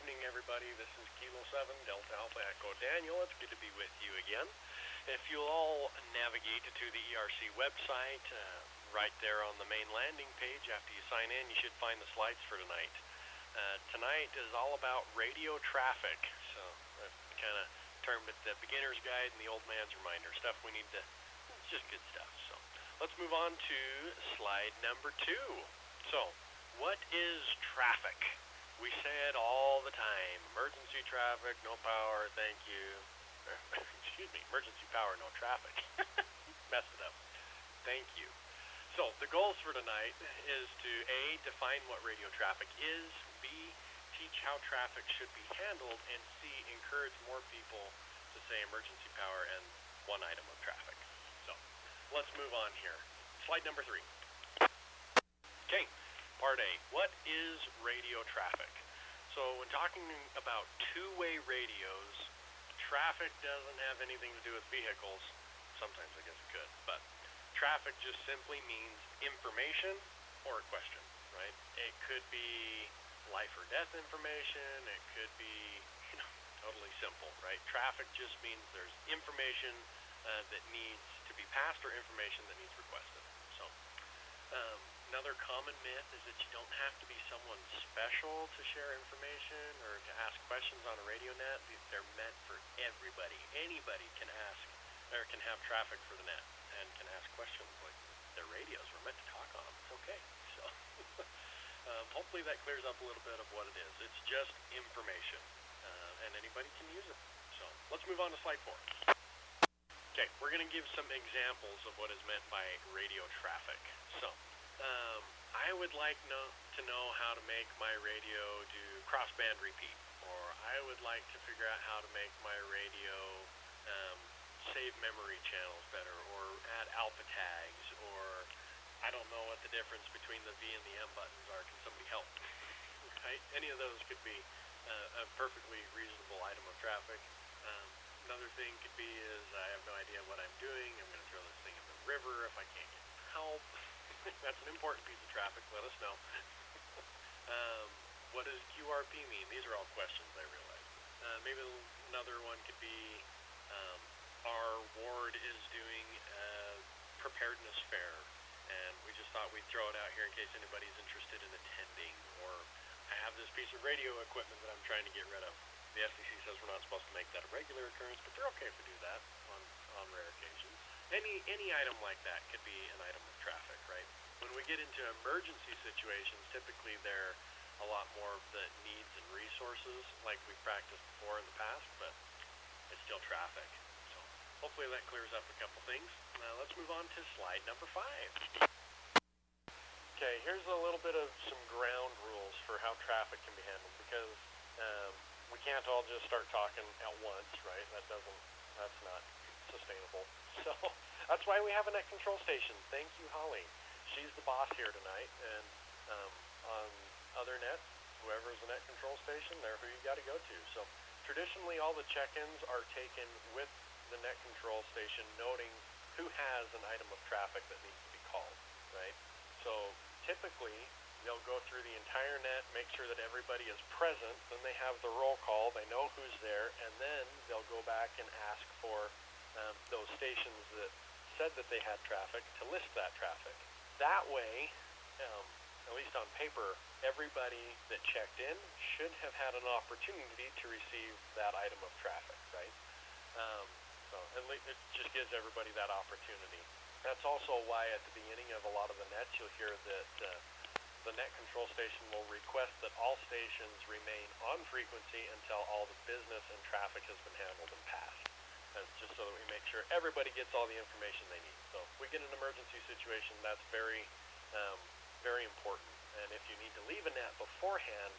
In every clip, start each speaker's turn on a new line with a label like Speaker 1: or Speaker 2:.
Speaker 1: evening, everybody. This is Kilo 7, Delta Alpha Echo Daniel. It's good to be with you again. If you'll all navigate to the ERC website, right there on the main landing page, after you sign in, you should find the slides for tonight. Tonight is all about radio traffic. So I've kind of termed it the beginner's guide and the old man's reminder. Stuff we need to, it's just good stuff. So let's move on to slide number 2. So what is traffic? We say it all the time. Emergency traffic, no power, thank you. Excuse me, emergency power, no traffic. Messed it up. Thank you. So the goals for tonight is to A, define what radio traffic is, B, teach how traffic should be handled, and C, encourage more people to say emergency power and one item of traffic. So let's move on here. Slide number 3. Okay. Part A, what is radio traffic? So when talking about two-way radios, traffic doesn't have anything to do with vehicles. Sometimes I guess it could, but traffic just simply means information or a question, right? It could be life or death information. It could be, totally simple, right? Traffic just means there's information that needs to be passed or information that needs requested. So another common myth is that you don't have to be someone special to share information or to ask questions on a radio net. They're meant for everybody. Anybody can ask or can have traffic for the net and can ask questions. Like, their radios were meant to talk on them. It's okay. So hopefully that clears up a little bit of what it is. It's just information, and anybody can use it. So let's move on to slide 4. Okay, we're going to give some examples of what is meant by radio traffic. So I would like to know how to make my radio do crossband repeat, or I would like to figure out how to make my radio save memory channels better, or add alpha tags, or I don't know what the difference between the V and the M buttons are. Can somebody help? Right? Any of those could be a perfectly reasonable item of traffic. Another thing could be is I have no idea what I'm doing. I'm going to throw this thing in the river if I can't get help. That's an important piece of traffic. Let us know. What does QRP mean? These are all questions, I realize. Maybe another one could be our ward is doing a preparedness fair, and we just thought we'd throw it out here in case anybody's interested in attending. Or I have this piece of radio equipment that I'm trying to get rid of. The FCC says we're not supposed to make that a regular occurrence, but they're okay if we do that on rare occasions. Any item like that could be an item of traffic, right? When we get into emergency situations, typically they're a lot more of the needs and resources like we've practiced before in the past, but it's still traffic. So hopefully that clears up a couple things. Now let's move on to slide number 5. Okay, here's a little bit of some ground rules for how traffic can be handled, because we can't all just start talking at once, right? That's not sustainable. So that's why we have a net control station. Thank you, Holly. She's the boss here tonight, and on other nets, whoever's the net control station, they're who you got to go to. So traditionally, all the check-ins are taken with the net control station, noting who has an item of traffic that needs to be called, right? So typically, they'll go through the entire net, make sure that everybody is present, then they have the roll call, they know who's there, and then they'll go back and ask for those stations that said that they had traffic to list that traffic. That way, at least on paper, everybody that checked in should have had an opportunity to receive that item of traffic, right? So at least it just gives everybody that opportunity. That's also why at the beginning of a lot of the nets, you'll hear that the net control station will request that all stations remain on frequency until all the business and traffic has been handled and passed. That's just so that we make sure everybody gets all the information they need. So if we get an emergency situation, that's very, very important. And if you need to leave a net beforehand,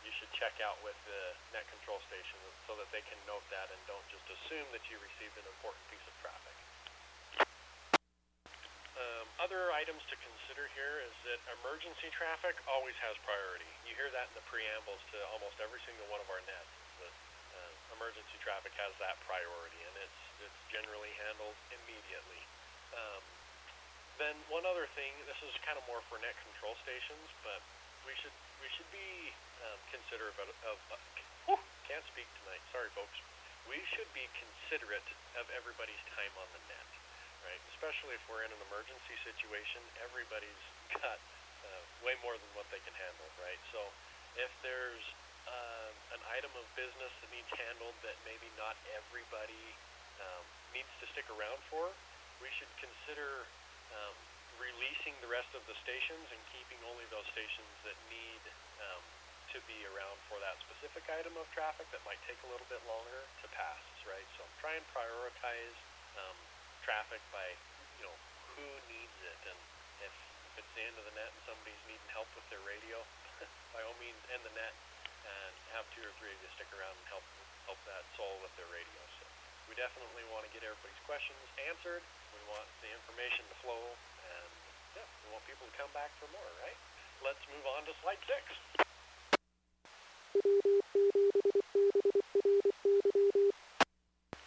Speaker 1: you should check out with the net control station so that they can note that and don't just assume that you received an important piece of traffic. Other items to consider here is that emergency traffic always has priority. You hear that in the preambles to almost every single one of our nets, that emergency traffic has that priority, and it's generally handled immediately. Then one other thing, this is kind of more for net control stations, but we should be considerate of can't speak tonight. Sorry, folks. We should be considerate of everybody's time on the net, right? Especially if we're in an emergency situation, everybody's got way more than what they can handle, right? So if there's an item of business that needs handled that maybe not everybody needs to stick around for, we should consider releasing the rest of the stations and keeping only those stations that need to be around for that specific item of traffic that might take a little bit longer to pass, right? So try and prioritize traffic by, who needs it. And if it's the end of the net and somebody's needing help with their radio, by all means, end the net and have 2 or 3 of you stick around and help that soul with their radio. So we definitely want to get everybody's questions answered. We want the information to flow, and we want people to come back for more, right? Let's move on to slide 6.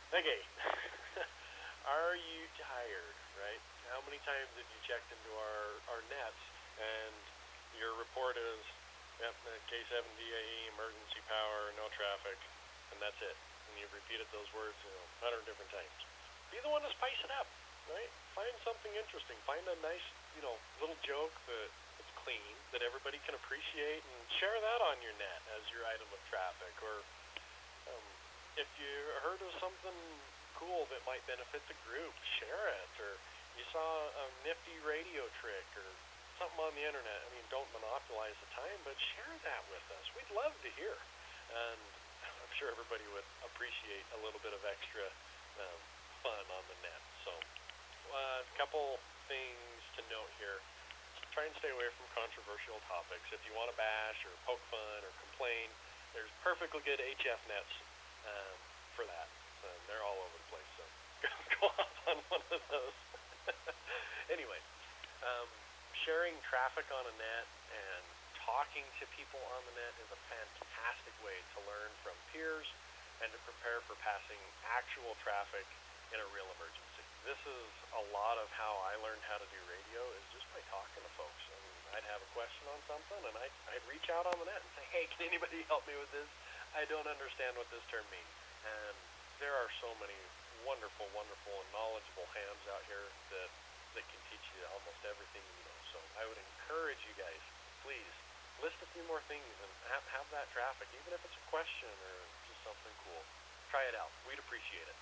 Speaker 1: Okay. Are you tired, right? How many times have you checked into our nets and your report is, K7DAE, emergency power, no traffic, and that's it. And you've repeated those words 100 different times. Be the one to spice it up, right? Find something interesting. Find a nice, little joke that's clean, that everybody can appreciate, and share that on your net as your item of traffic. Or if you heard of something cool that might benefit the group, share it. Or you saw a nifty radio trick or something on the internet. I mean, don't monopolize the time, but share that with us. We'd love to hear. And I'm sure everybody would appreciate a little bit of extra fun on the net. So a couple things to note here. Try and stay away from controversial topics. If you want to bash or poke fun or complain, there's perfectly good HF nets for that. They're all over the place, so go off on one of those. Anyway, sharing traffic on a net and talking to people on the net is a fantastic way to learn from peers and to prepare for passing actual traffic in a real emergency. This is a lot of how I learned how to do radio, is just by talking to folks. I mean, I'd have a question on something, and I'd reach out on the net and say, hey, can anybody help me with this? I don't understand what this term means. And there are so many wonderful, wonderful, and knowledgeable hams out here that can teach you almost everything you know. So I would encourage you guys, please, list a few more things and have that traffic, even if it's a question or just something cool. Try it out. We'd appreciate it.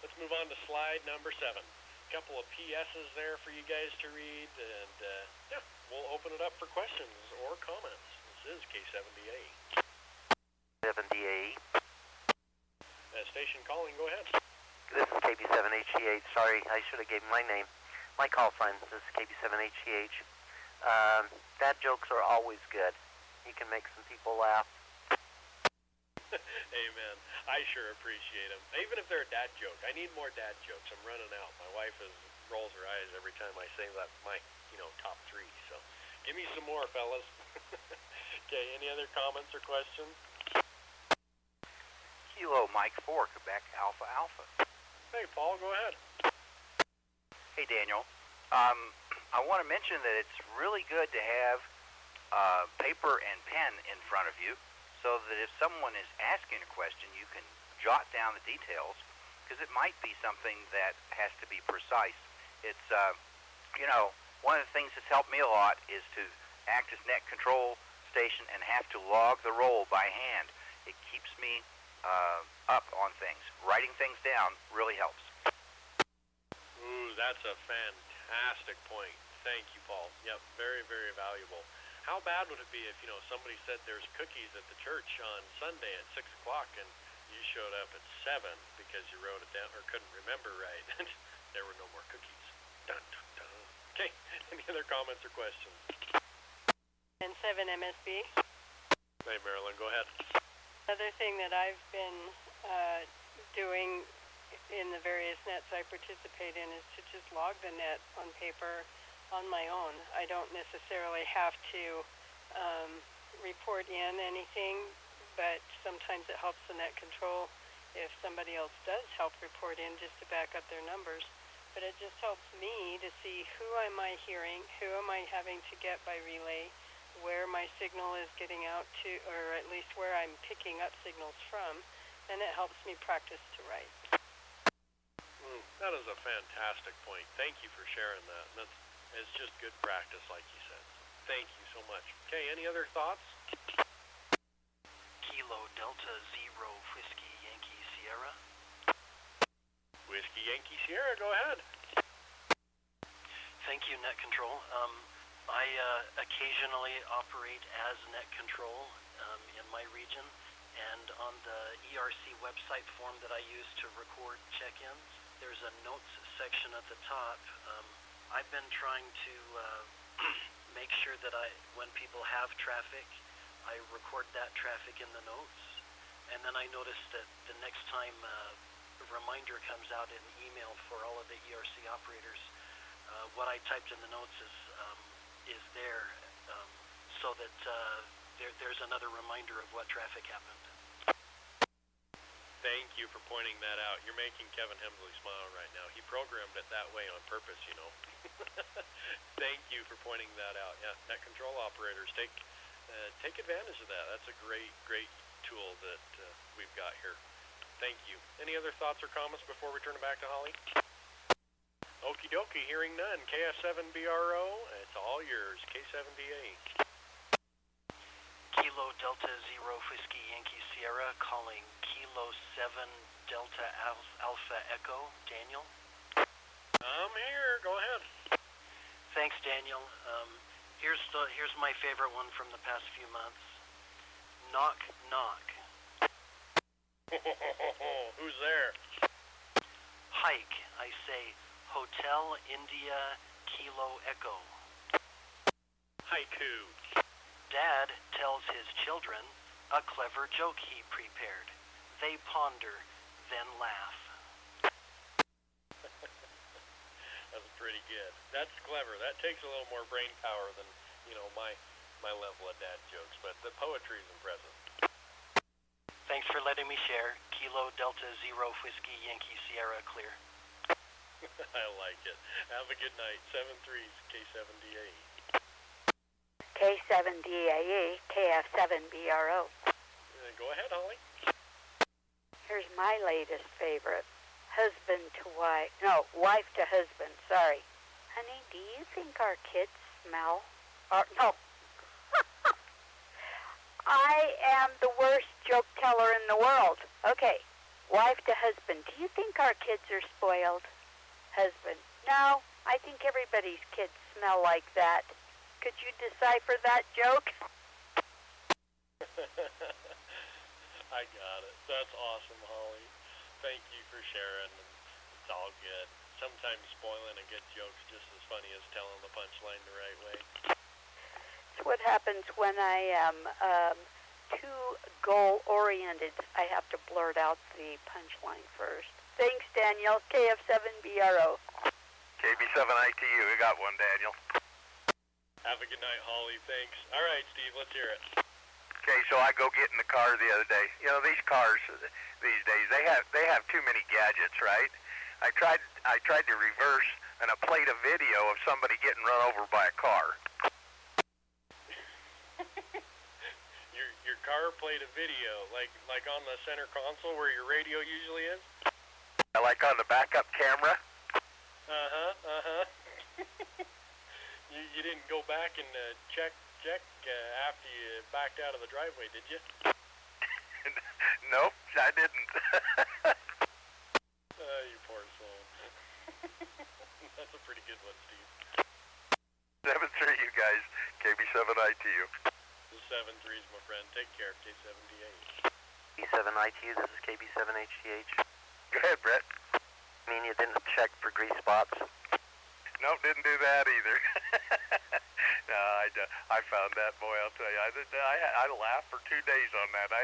Speaker 1: Let's move on to slide number 7. A couple of PSs there for you guys to read, and we'll open it up for questions or comments. This is K7DAE.
Speaker 2: 7DAE.
Speaker 1: Station calling, go ahead.
Speaker 2: This is KB7HCH. Sorry, I should have given my name. My call sign. This is KB7HCH. Dad jokes are always good. You can make some people laugh.
Speaker 1: Amen. I sure appreciate them. Even if they're a dad joke. I need more dad jokes. I'm running out. My wife rolls her eyes every time I say that my, top 3. So give me some more, fellas. Okay, any other comments or questions?
Speaker 3: Kilo Mike 4, Quebec Alpha Alpha.
Speaker 1: Hey, Paul, go ahead.
Speaker 3: Hey, Daniel. I want to mention that it's really good to have paper and pen in front of you, so that if someone is asking a question, you can jot down the details, because it might be something that has to be precise. It's, one of the things that's helped me a lot is to act as net control station and have to log the roll by hand. It keeps me up on things. Writing things down really helps.
Speaker 1: Ooh, that's a fantastic point. Thank you, Paul. Yep, very, very valuable. How bad would it be if, somebody said there's cookies at the church on Sunday at 6 o'clock and you showed up at 7 because you wrote it down or couldn't remember right and there were no more cookies? Dun, dun, dun. Okay, any other comments or questions?
Speaker 4: And 7 MSB.
Speaker 1: Hey, Marilyn, go ahead.
Speaker 4: Another thing that I've been doing in the various nets I participate in is to just log the net on paper on my own. I don't necessarily have to report in anything, but sometimes it helps the net control if somebody else does help report in just to back up their numbers. But it just helps me to see who am I hearing, who am I having to get by relay, where my signal is getting out to, or at least where I'm picking up signals from, then it helps me practice to write.
Speaker 1: That is a fantastic point. Thank you for sharing that. It's just good practice, like you said. Thank you so much. Okay, any other thoughts?
Speaker 5: Kilo Delta Zero Whiskey Yankee Sierra.
Speaker 1: Whiskey Yankee Sierra, go ahead.
Speaker 5: Thank you, Net Control. I occasionally operate as Net Control in my region, and on the ERC website form that I use to record check-ins, there's a notes section at the top. I've been trying to make sure that when people have traffic, I record that traffic in the notes, and then I noticed that the next time a reminder comes out in email for all of the ERC operators, what I typed in the notes is there, so that there's another reminder of what traffic happened.
Speaker 1: Thank you for pointing that out. You're making Kevin Hemsley smile right now. He programmed it that way on purpose, you know. Thank you for pointing that out. Yeah, Net Control operators, take advantage of that. That's a great tool that we've got here. Thank you. Any other thoughts or comments before we turn it back to Holly? Okie dokie, hearing none. KF7BRO, it's all yours. K7DAE.
Speaker 5: Kilo Delta Zero Whiskey Yankee Sierra calling Kilo 7 Delta Alpha Echo. Daniel?
Speaker 1: I'm here. Go ahead.
Speaker 5: Thanks, Daniel. Here's my favorite one from the past few months. Knock, knock.
Speaker 1: Who's there?
Speaker 5: Hike, I say. Hotel India Kilo Echo.
Speaker 1: Haiku.
Speaker 5: Dad tells his children a clever joke he prepared. They ponder, then laugh.
Speaker 1: That's pretty good. That's clever. That takes a little more brain power than, my level of dad jokes, but the poetry is impressive.
Speaker 5: Thanks for letting me share. Kilo Delta Zero Whiskey Yankee Sierra clear.
Speaker 1: I like it. Have a good night. 7-3's K7DAE.
Speaker 6: K7DAE, KF7BRO.
Speaker 1: Go ahead, Holly.
Speaker 6: Here's my latest favorite. Wife to husband, sorry. Honey, do you think our kids smell? No. I am the worst joke teller in the world. Okay, wife to husband, do you think our kids are spoiled? Husband, no, I think everybody's kids smell like that. Could you decipher that joke?
Speaker 1: I got it. That's awesome, Holly. Thank you for sharing. It's all good. Sometimes spoiling a good joke's just as funny as telling the punchline the right way.
Speaker 6: It's what happens when I am too goal-oriented. I have to blurt out the punchline first. Thanks, Daniel. KF7BRO.
Speaker 3: KB7ITU. We got one, Daniel.
Speaker 1: Have a good night, Holly. Thanks. All right, Steve, let's hear it.
Speaker 3: Okay, so I go get in the car the other day. You know, these cars these days, they have too many gadgets, right? I tried to reverse, and I played a video of somebody getting run over by a car.
Speaker 1: Your car played a video, like on the center console where your radio usually is?
Speaker 3: Like on the backup camera.
Speaker 1: You didn't go back and check after you backed out of the driveway, did you?
Speaker 3: Nope, I didn't.
Speaker 1: You poor soul. That's a pretty good one, Steve.
Speaker 3: 7-3, you guys. KB7ITU.
Speaker 1: 7-3's, my friend. Take care, K7DAE.
Speaker 2: K7ITU, this is KB7HCH.
Speaker 3: Go ahead, Brett.
Speaker 2: I mean, you didn't check for grease spots?
Speaker 3: Nope, didn't do that either. No, I found that, boy, I'll tell you. I laughed for 2 days on that. I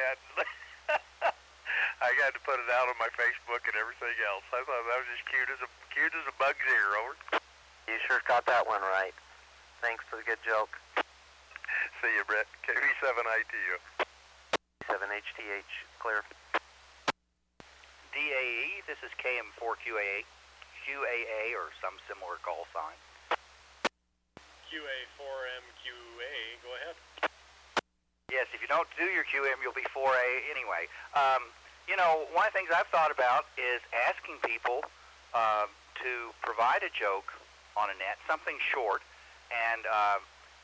Speaker 3: had to put it out on my Facebook and everything else. I thought that was as cute as a bug's ear, over.
Speaker 2: You sure got that one right. Thanks for the good joke.
Speaker 3: See you, Brett. KB7ITU.
Speaker 2: 7HTH, clear.
Speaker 7: DAE, this is KM4QAA, QAA, or some similar call sign.
Speaker 1: QA4MQA. Go ahead.
Speaker 3: Yes, if you don't do your QM, you'll be 4A anyway. One of the things I've thought about is asking people to provide a joke on a net, something short, and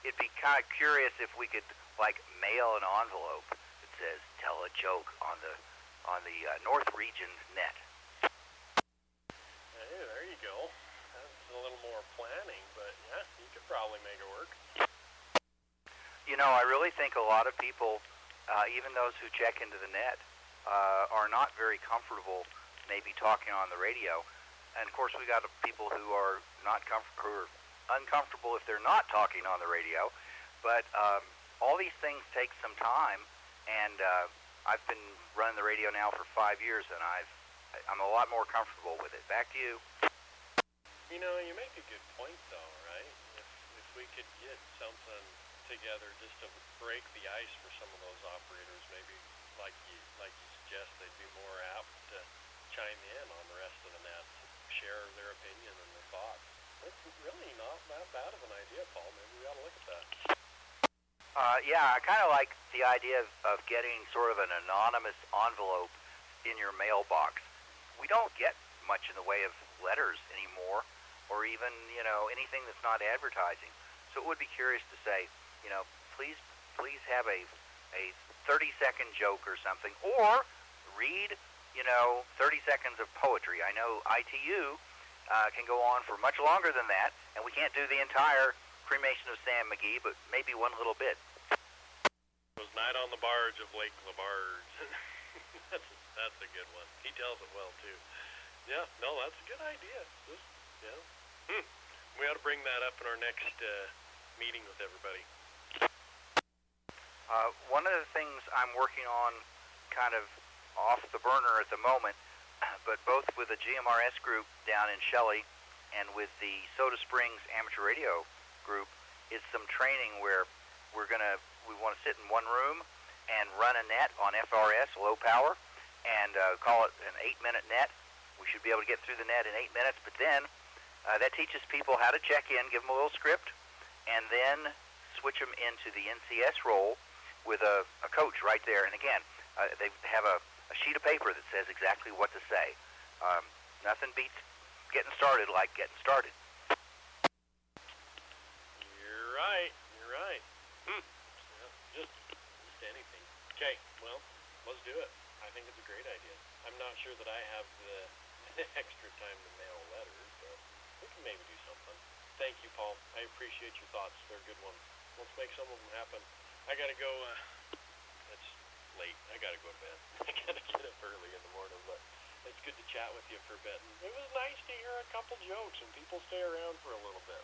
Speaker 3: it'd be kind of curious if we could, like, mail an envelope that says, tell a joke on the North Region's net.
Speaker 1: Hey, there you go. That's a little more planning, but yeah, you could probably make it work.
Speaker 3: I really think a lot of people, even those who check into the net, are not very comfortable maybe talking on the radio. And of course, we got people who are uncomfortable if they're not talking on the radio. But all these things take some time, and I've been running the radio now for 5 years, and I'm a lot more comfortable with it. Back to you.
Speaker 1: You make a good point, though, right? If we could get something together just to break the ice for some of those operators, maybe like you suggest, they'd be more apt to chime in on the rest of the net, share their opinion and their thoughts. That's really not that bad of an idea, Paul. Maybe we ought to look at that.
Speaker 3: Yeah, I kind of like the idea of getting sort of an anonymous envelope in your mailbox. We don't get much in the way of letters anymore, or even, anything that's not advertising. So it would be curious to say, please have a 30-second joke or something, or read, 30 seconds of poetry. I know ITU can go on for much longer than that, and we can't do the entire cremation of Sam McGee, but maybe one little bit.
Speaker 1: It was Night on the Barge of Lake LaBarge. That's a good one. He tells it well, too. Yeah, no, that's a good idea. We ought to bring that up in our next meeting with everybody.
Speaker 3: One of the things I'm working on kind of off the burner at the moment, but both with the GMRS group down in Shelley and with the Soda Springs Amateur Radio group, is some training where we want to sit in one room and run a net on FRS, low power, and call it an 8-minute net. We should be able to get through the net in 8 minutes, but then that teaches people how to check in, give them a little script, and then switch them into the NCS role with a coach right there. And again, they have a sheet of paper that says exactly what to say. Nothing beats getting started like getting started.
Speaker 1: You're right. Yeah, just anything. Okay, well, let's do it. I think it's a great idea. I'm not sure that I have the extra time to mail letters, but we can maybe do something. Thank you, Paul. I appreciate your thoughts. They're good ones. Let's make some of them happen. I gotta go. It's late. I gotta go to bed. I gotta get up early in the morning, but it's good to chat with you for a bit. And it was nice to hear a couple jokes, and people stay around for a little bit.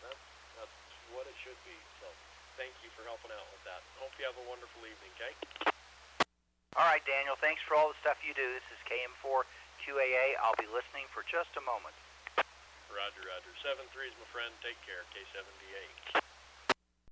Speaker 1: That's what it should be. So thank you for helping out with that. Hope you have a wonderful evening, okay?
Speaker 3: All right, Daniel, thanks for all the stuff you do. This is KM4QAA. I'll be listening for just a moment.
Speaker 1: Roger. 7-3 is my friend. Take care. K7DAE.